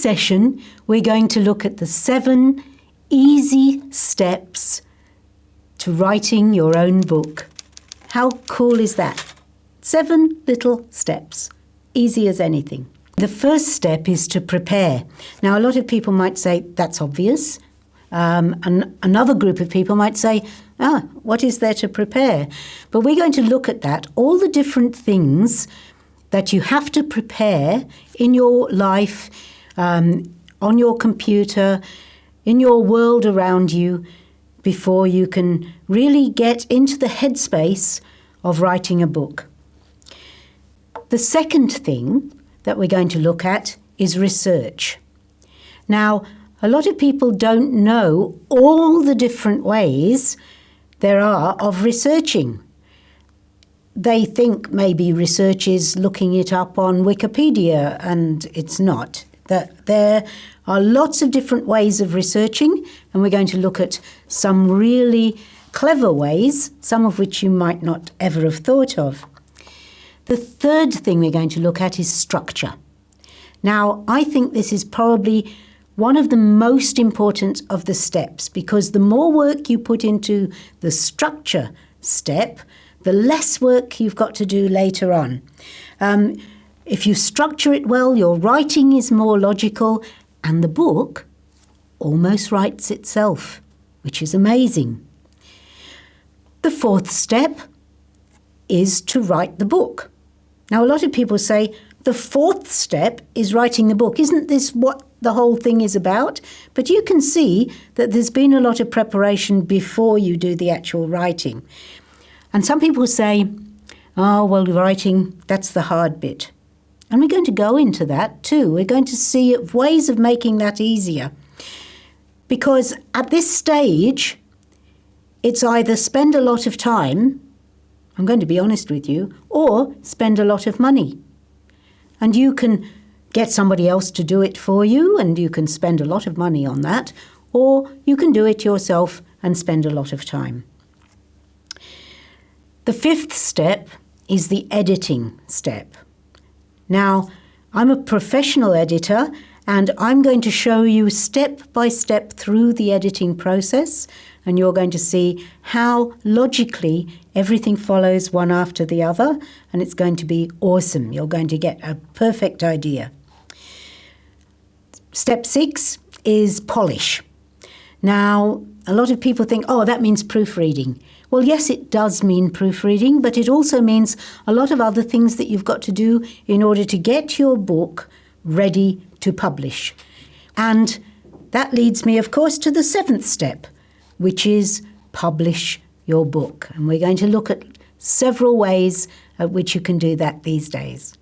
session, we're going to look at the 7 easy steps to writing your own book. How cool is that? 7 little steps, easy as anything. The first step is to prepare. Now, a lot of people might say, that's obvious. And another group of people might say, what is there to prepare? But we're going to look at that, all the different things that you have to prepare in your life, on your computer, in your world around you, before you can really get into the headspace of writing a book. The second thing that we're going to look at is research. Now, a lot of people don't know all the different ways there are of researching. They think maybe research is looking it up on Wikipedia, and it's not. That there are lots of different ways of researching, and we're going to look at some really clever ways, some of which you might not ever have thought of. The third thing we're going to look at is structure. Now, I think this is probably one of the most important of the steps, because the more work you put into the structure step, the less work you've got to do later on. If you structure it well, your writing is more logical, and the book almost writes itself, which is amazing. The fourth step is to write the book. Now, a lot of people say, the fourth step is writing the book. Isn't this what the whole thing is about? But you can see that there's been a lot of preparation before you do the actual writing. And some people say, writing, that's the hard bit. And we're going to go into that too. We're going to see ways of making that easier. Because at this stage, it's either spend a lot of time, I'm going to be honest with you, or spend a lot of money. And you can get somebody else to do it for you, and you can spend a lot of money on that, or you can do it yourself and spend a lot of time. The fifth step is the editing step. Now, I'm a professional editor, and I'm going to show you step by step through the editing process, and you're going to see how logically everything follows one after the other, and it's going to be awesome. You're going to get a perfect idea. Step 6 is polish. Now, a lot of people think, that means proofreading. Well, yes, it does mean proofreading, but it also means a lot of other things that you've got to do in order to get your book ready to publish. And that leads me, of course, to the 7th step, which is publish your book. And we're going to look at several ways at which you can do that these days.